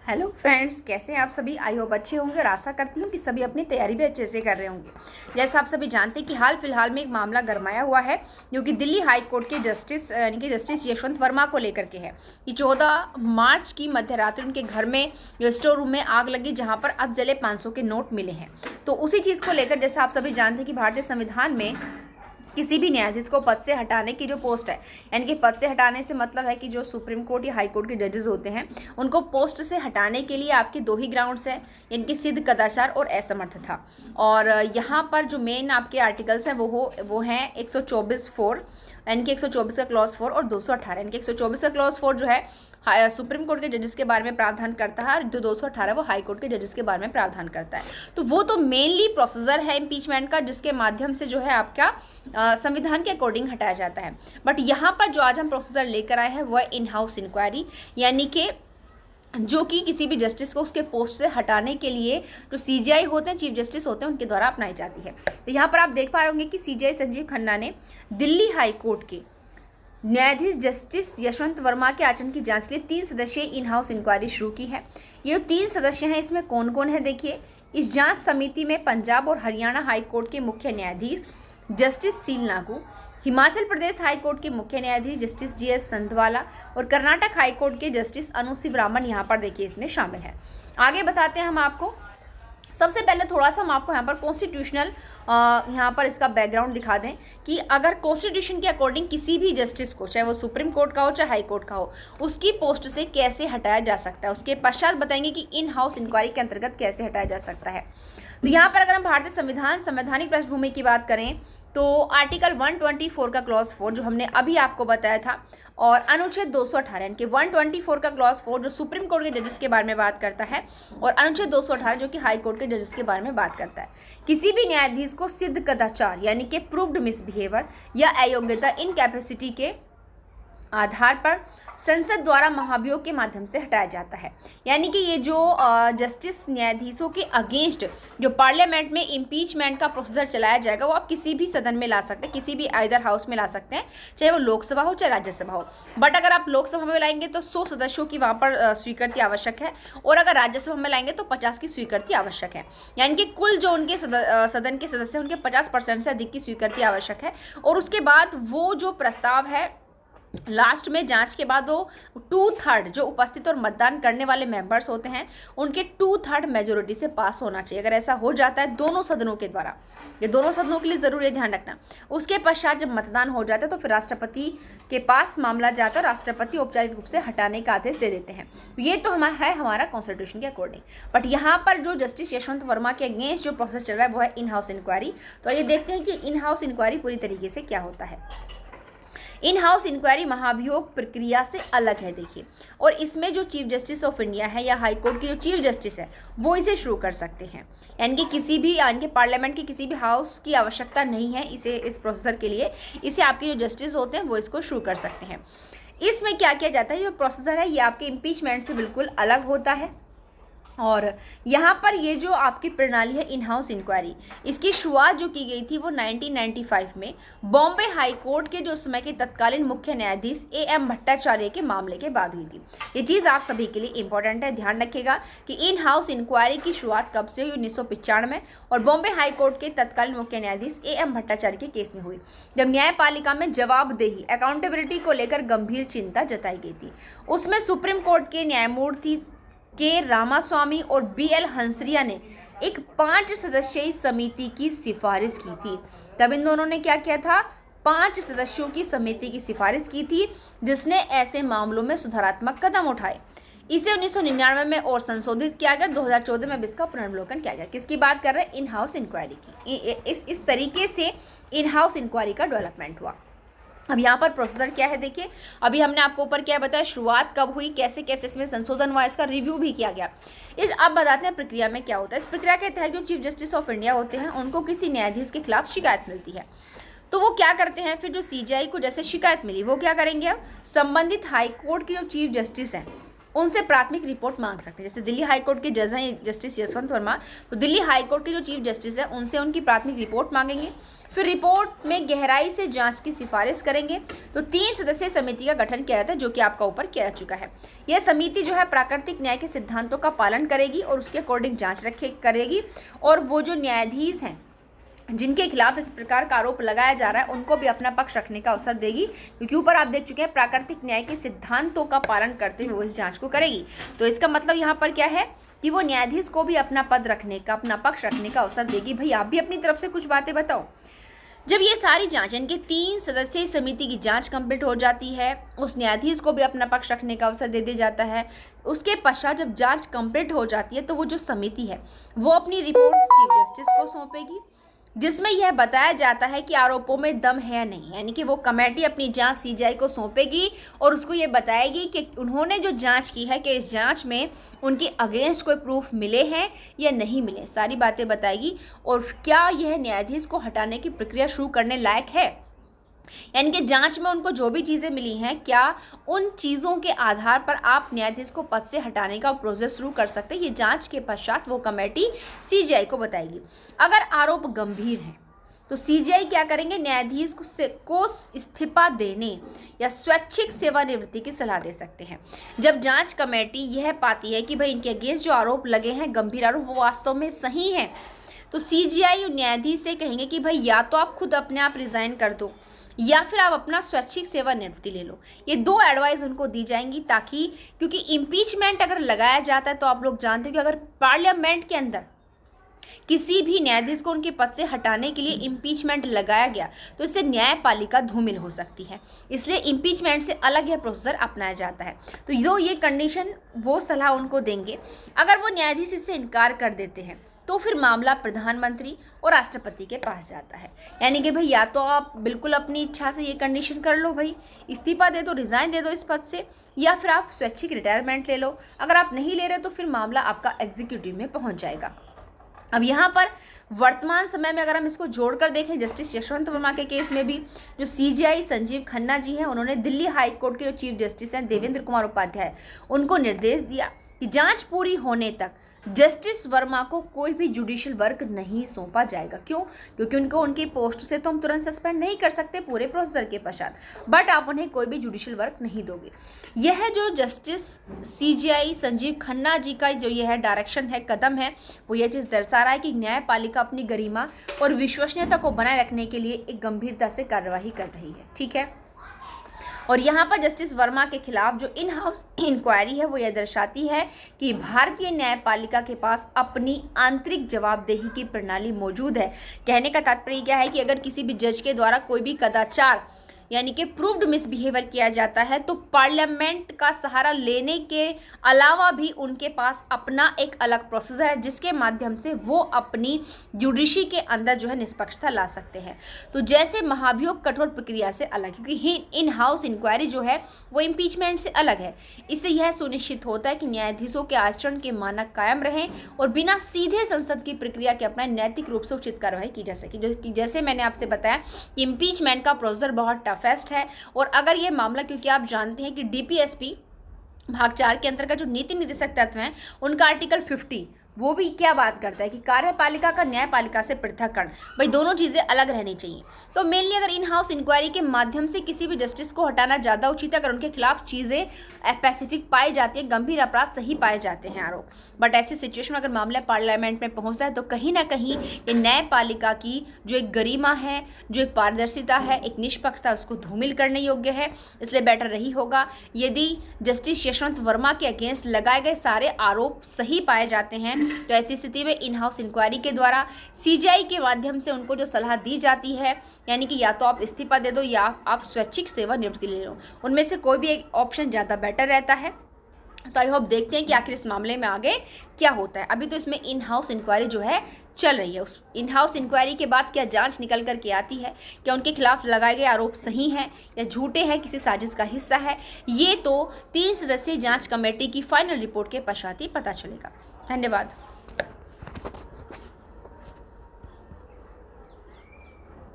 Hello friends, कैसे हैं आप सभी। आई होप अच्छे होंगे और आशा करती हूँ कि सभी अपनी तैयारी भी अच्छे से कर रहे होंगे। जैसा आप सभी जानते हैं कि हाल फिलहाल में एक मामला गरमाया हुआ है जो कि दिल्ली हाई कोर्ट के जस्टिस यानी कि जस्टिस यशवंत वर्मा को लेकर के है कि 14 मार्च की मध्यरात्रि उनके घर में जो स्टोर रूम में आग लगी, जहाँ पर अब जले 500 के नोट मिले हैं। तो उसी चीज़ को लेकर जैसा आप सभी जानते हैं कि भारतीय संविधान में किसी भी न्यायाधीश को पद से हटाने की जो पोस्ट है, यानी कि पद से हटाने से मतलब है कि जो सुप्रीम कोर्ट या हाई कोर्ट के जजेस होते हैं उनको पोस्ट से हटाने के लिए आपके दो ही ग्राउंड्स हैं, यानी कि सिद्ध, कदाचार और असमर्थता। और यहाँ पर जो मेन आपके आर्टिकल्स हैं वो हैं 124(4) यानी कि 124 का क्लॉज 4 और 218 यानी कि 124 का क्लॉज 4 जो है सुप्रीम कोर्ट के जजेस के बारे में प्रावधान करता है, और जो 218 वो हाई कोर्ट के जजेस के बारे में प्रावधान करता है। तो वो तो मेनली प्रोसीजर है इम्पीचमेंट का, जिसके माध्यम से जो है आपका संविधान के अकॉर्डिंग हटाया जाता है। बट यहाँ पर जो आज हम प्रोसीजर लेकर आए हैं वो है इन हाउस इंक्वायरी, यानी कि जो कि किसी भी जस्टिस को उसके पोस्ट से हटाने के लिए जो सीजीआई होते हैं, चीफ जस्टिस होते हैं, उनके द्वारा अपनाई जाती है। तो यहाँ पर आप देख पा रहे होंगे कि सीजीआई संजीव खन्ना ने दिल्ली हाई कोर्ट के न्यायाधीश जस्टिस यशवंत वर्मा के आचरण की जांच के लिए 3 सदस्यीय इन हाउस इंक्वायरी शुरू की है। ये 3 सदस्य हैं, इसमें कौन कौन है देखिए। इस जांच समिति में पंजाब और हरियाणा हाई कोर्ट के मुख्य न्यायाधीश justice seal Nagu, Himachal Pradesh high court के मुख्य न्यायाधीश जस्टिस जीएस संधवाला और कर्नाटक हाई कोर्ट के जस्टिस अनुसी ब्राह्मण यहाँ पर देखिए इसमें शामिल है। आगे बताते हैं हम आपको। सबसे पहले थोड़ा सा हम आपको यहाँ पर कॉन्स्टिट्यूशनल यहाँ पर इसका बैकग्राउंड दिखा दें कि अगर कॉन्स्टिट्यूशन के अकॉर्डिंग किसी भी जस्टिस को, चाहे वो सुप्रीम कोर्ट का हो चाहे हाई कोर्ट का हो, उसकी पोस्ट से कैसे हटाया जा सकता है, उसके पश्चात बताएंगे कि इन हाउस इंक्वायरी के अंतर्गत कैसे हटाया जा सकता है। तो यहाँ पर अगर हम भारतीय संवैधानिक पृष्ठभूमि की बात करें तो आर्टिकल 124 का क्लॉज 4 जो हमने अभी आपको बताया था, और अनुच्छेद 218 यानी कि 124 का क्लॉज 4 जो सुप्रीम कोर्ट के जजेस के बारे में बात करता है, और अनुच्छेद 218 जो कि हाई कोर्ट के जजेस के बारे में बात करता है। किसी भी न्यायाधीश को सिद्ध कदाचार यानी कि प्रूव्ड मिसबिहेवियर या अयोग्यता, इनकैपेसिटी के आधार पर संसद द्वारा महाभियोग के माध्यम से हटाया जाता है। यानी कि ये जो जस्टिस न्यायाधीशों के अगेंस्ट जो पार्लियामेंट में इम्पीचमेंट का प्रोसीजर चलाया जाएगा, वो आप किसी भी सदन में ला सकते हैं, किसी भी आइदर हाउस में ला सकते हैं, चाहे वो लोकसभा हो चाहे राज्यसभा हो। बट अगर आप लोकसभा में लाएंगे तो 100 सदस्यों की वहाँ पर स्वीकृति आवश्यक है, और अगर राज्यसभा में लाएंगे तो 50 की स्वीकृति आवश्यक है। यानी कि कुल जो उनके सदन के सदस्य हैं उनके 50% से अधिक की स्वीकृति आवश्यक है। और उसके बाद वो जो प्रस्ताव है लास्ट में जांच के बाद वो 2/3 जो उपस्थित और मतदान करने वाले मेंबर्स होते हैं उनके 2/3 मेजोरिटी से पास होना चाहिए। अगर ऐसा हो जाता है दोनों सदनों के द्वारा, ये दोनों सदनों के लिए जरूरी है ध्यान रखना। उसके पश्चात जब मतदान हो जाता है तो फिर राष्ट्रपति के पास मामला जाता है, राष्ट्रपति औपचारिक रूप से हटाने का आदेश दे देते हैं। ये तो है हमारा कॉन्स्टिट्यूशन के अकॉर्डिंग। बट यहाँ पर जो जस्टिस यशवंत वर्मा के अगेंस्ट जो प्रोसेस चल रहा है वो है इन हाउस इंक्वायरी। तो ये देखते हैं कि इन हाउस इंक्वायरी पूरी तरीके से क्या होता है। इन हाउस इंक्वायरी महाभियोग प्रक्रिया से अलग है देखिए, और इसमें जो चीफ जस्टिस ऑफ इंडिया है या हाई कोर्ट की जो चीफ जस्टिस है वो इसे शुरू कर सकते हैं। यानी कि किसी भी यानी कि पार्लियामेंट के किसी भी हाउस की आवश्यकता नहीं है इस प्रोसीजर के लिए, इसे आपके जो जस्टिस होते हैं वो इसको शुरू कर सकते हैं। इसमें क्या किया जाता है, ये प्रोसीजर है ये आपके इम्पीचमेंट से बिल्कुल अलग होता है। और यहाँ पर ये जो आपकी प्रणाली है इन हाउस इंक्वायरी, इसकी शुरुआत जो की गई थी वो 1995 में बॉम्बे हाई कोर्ट के जो उस समय के तत्कालीन मुख्य न्यायाधीश AM भट्टाचार्य के मामले के बाद हुई थी। ये चीज़ आप सभी के लिए इंपॉर्टेंट है, ध्यान रखिएगा कि इन हाउस इंक्वायरी की शुरुआत कब से हुई, 1995 में, और बॉम्बे हाई कोर्ट के तत्कालीन मुख्य न्यायाधीश AM भट्टाचार्य के केस में हुई, जब न्यायपालिका में जवाबदेही अकाउंटेबिलिटी को लेकर गंभीर चिंता जताई गई थी। उसमें सुप्रीम कोर्ट के न्यायमूर्ति के रामास्वामी और BL हंसरिया ने एक 5 सदस्यीय समिति की सिफारिश की थी। तब इन दोनों ने क्या किया था, 5 सदस्यों की समिति की सिफारिश की थी, जिसने ऐसे मामलों में सुधारात्मक कदम उठाए। इसे 1999 में और संशोधित किया गया, 2014 में इसका पुनर्विलोकन किया गया। किसकी बात कर रहे हैं, इन हाउस इंक्वायरी की। इस तरीके से इन हाउस इंक्वायरी का डेवलपमेंट हुआ। अब यहाँ पर प्रोसीजर क्या है देखिए, अभी हमने आपको ऊपर क्या बताया, शुरुआत कब हुई, कैसे कैसे इसमें संशोधन हुआ, इसका रिव्यू भी किया गया। अब बताते हैं प्रक्रिया में क्या होता है। इस प्रक्रिया के तहत जो चीफ जस्टिस ऑफ इंडिया होते हैं उनको किसी न्यायाधीश के खिलाफ शिकायत मिलती है, तो वो क्या करते हैं, फिर जो सीजीआई को जैसे शिकायत मिली वो क्या करेंगे, अब संबंधित हाई कोर्ट के जो चीफ जस्टिस हैं उनसे प्राथमिक रिपोर्ट मांग सकते हैं। जैसे दिल्ली हाईकोर्ट के जज हैं जस्टिस यशवंत वर्मा, तो दिल्ली हाईकोर्ट के जो चीफ जस्टिस है उनसे उनकी प्राथमिक रिपोर्ट मांगेंगे, फिर रिपोर्ट में गहराई से जांच की सिफारिश करेंगे। तो 3 सदस्यीय समिति का गठन किया जाता है, जो कि आपका ऊपर किया जा चुका है। यह समिति जो है प्राकृतिक न्याय के सिद्धांतों का पालन करेगी और उसके अकॉर्डिंग जांच करेगी, और वो जो न्यायाधीश हैं जिनके खिलाफ इस प्रकार का आरोप लगाया जा रहा है उनको भी अपना पक्ष रखने का अवसर देगी, क्योंकि ऊपर आप देख चुके हैं प्राकृतिक न्याय के सिद्धांतों का पालन करते हुए वो इस जांच को करेगी। तो इसका मतलब यहाँ पर क्या है कि वो न्यायाधीश को भी अपना पद रखने का, अपना पक्ष रखने का अवसर देगी। भाई आप भी अपनी तरफ से कुछ बातें बताओ। जब ये सारी जांच, इनके 3 सदस्यीय समिति की जांच कंप्लीट हो जाती है, उस न्यायाधीश को भी अपना पक्ष रखने का अवसर दे दिया जाता है। उसके पश्चात जब जांच कंप्लीट हो जाती है तो वो जो समिति है वो अपनी रिपोर्ट चीफ जस्टिस को सौंपेगी, जिसमें यह बताया जाता है कि आरोपों में दम है या नहीं। यानी कि वो कमेटी अपनी जांच सीजीआई को सौंपेगी और उसको ये बताएगी कि उन्होंने जो जांच की है कि इस जांच में उनके अगेंस्ट कोई प्रूफ मिले हैं या नहीं मिले, सारी बातें बताएगी। और क्या यह न्यायाधीश को हटाने की प्रक्रिया शुरू करने लायक है, यानी कि जांच में उनको जो भी चीज़ें मिली हैं, क्या उन चीज़ों के आधार पर आप न्यायाधीश को पद से हटाने का प्रोसेस शुरू कर सकते हैं। ये जांच के पश्चात वो कमेटी सीजीआई को बताएगी। अगर आरोप गंभीर हैं तो सीजीआई क्या करेंगे, न्यायाधीश को इस्तीफा देने या स्वैच्छिक सेवानिवृत्ति की सलाह दे सकते हैं। जब जांच कमेटी यह पाती है कि भाई इनके अगेंस्ट जो आरोप लगे हैं, गंभीर आरोप, वो वास्तव में सही हैं, तो सीजीआई न्यायाधीश से कहेंगे कि भाई या तो आप खुद अपने आप रिजाइन कर दो या फिर आप अपना स्वैच्छिक सेवानिवृत्ति ले लो। ये 2 एडवाइस उनको दी जाएंगी, ताकि क्योंकि इम्पीचमेंट अगर लगाया जाता है तो आप लोग जानते हो कि अगर पार्लियामेंट के अंदर किसी भी न्यायाधीश को उनके पद से हटाने के लिए इम्पीचमेंट लगाया गया तो इससे न्यायपालिका धूमिल हो सकती है, इसलिए इम्पीचमेंट से अलग यह प्रोसीजर अपनाया जाता है। तो ये कंडीशन वो सलाह उनको देंगे। अगर वो न्यायाधीश इससे इनकार कर देते हैं तो फिर मामला प्रधानमंत्री और राष्ट्रपति के पास जाता है। यानी कि भाई या तो आप बिल्कुल अपनी इच्छा से ये कंडीशन कर लो, भाई इस्तीफा दे दो, रिजाइन दे दो इस पद से, या फिर आप स्वैच्छिक रिटायरमेंट ले लो। अगर आप नहीं ले रहे तो फिर मामला आपका एग्जीक्यूटिव में पहुंच जाएगा। अब यहाँ पर वर्तमान समय में अगर हम इसको जोड़कर देखें, जस्टिस यशवंत वर्मा के केस में भी जो सीजीआई संजीव खन्ना जी हैं, उन्होंने दिल्ली हाई कोर्ट के जो चीफ जस्टिस हैं देवेंद्र कुमार उपाध्याय, उनको निर्देश दिया कि जांच पूरी होने तक जस्टिस वर्मा को कोई भी जुडिशियल वर्क नहीं सौंपा जाएगा। क्यों? क्योंकि उनकी पोस्ट से तो हम तुरंत सस्पेंड नहीं कर सकते पूरे प्रोसीजर के पश्चात, बट आप उन्हें कोई भी जुडिशियल वर्क नहीं दोगे। यह जो जस्टिस सीजीआई संजीव खन्ना जी का जो यह डायरेक्शन है, कदम है, वो यह चीज़ दर्शा रहा है कि न्यायपालिका अपनी गरिमा और विश्वसनीयता को बनाए रखने के लिए एक गंभीरता से कार्यवाही कर रही है। ठीक है, और यहाँ पर जस्टिस वर्मा के खिलाफ जो इन हाउस इंक्वायरी है वो यह दर्शाती है कि भारतीय न्यायपालिका के पास अपनी आंतरिक जवाबदेही की प्रणाली मौजूद है। कहने का तात्पर्य क्या है कि अगर किसी भी जज के द्वारा कोई भी कदाचार यानी कि प्रूव्ड मिसबिहेवियर किया जाता है तो पार्लियामेंट का सहारा लेने के अलावा भी उनके पास अपना एक अलग प्रोसेस है, जिसके माध्यम से वो अपनी जुडिशरी के अंदर जो है निष्पक्षता ला सकते हैं। तो जैसे महाभियोग कठोर प्रक्रिया से अलग है, क्योंकि इन हाउस इंक्वायरी जो है वो इम्पीचमेंट से अलग है। इससे यह सुनिश्चित होता है कि न्यायाधीशों के आचरण के मानक कायम रहें और बिना सीधे संसद की प्रक्रिया के अपना नैतिक रूप से उचित कार्रवाई की जा सके। जैसे मैंने आपसे बताया कि इम्पीचमेंट का प्रोसीजर बहुत टफेस्ट है, और अगर ये मामला, क्योंकि आप जानते हैं कि डीपीएसपी भाग 4 के अंतर्गत जो नीति निर्देशक तत्व हैं उनका आर्टिकल 50 वो भी क्या बात करता है कि कार्यपालिका का न्यायपालिका से पृथक्करण, भाई दोनों चीज़ें अलग रहनी चाहिए। तो मेनली अगर इन हाउस इंक्वायरी के माध्यम से किसी भी जस्टिस को हटाना ज़्यादा उचित है, अगर उनके खिलाफ चीज़ें स्पेसिफिक पाई जाती है, गंभीर अपराध सही पाए जाते हैं आरोप। बट ऐसी सिचुएशन में अगर मामला पार्लियामेंट में पहुँचता है तो कहीं ना कहीं ये न्यायपालिका की जो एक गरिमा है, जो एक पारदर्शिता है, एक निष्पक्षता, उसको धूमिल करने योग्य है। इसलिए बेटर रही होगा यदि जस्टिस यशवंत वर्मा के अगेंस्ट लगाए गए सारे आरोप सही पाए जाते हैं, तो ऐसी स्थिति में इन हाउस इंक्वायरी के द्वारा सीजीआई के माध्यम से उनको जो सलाह दी जाती है, यानी कि या तो आप इस्तीफा दे दो या आप स्वैच्छिक सेवानिवृत्ति ले लो, उनमें से कोई भी एक ऑप्शन ज़्यादा बेटर रहता है। तो आई होप देखते हैं कि आखिर इस मामले में आगे क्या होता है। अभी तो इसमें इन हाउस इंक्वायरी जो है चल रही है। उस इन हाउस इंक्वायरी के बाद क्या जांच निकल कर के आती है, क्या उनके खिलाफ लगाए गए आरोप सही हैं या झूठे हैं, किसी साजिश का हिस्सा है, ये तो 3 सदस्यीय जांच कमेटी की फाइनल रिपोर्ट के पश्चात ही पता चलेगा। धन्यवाद।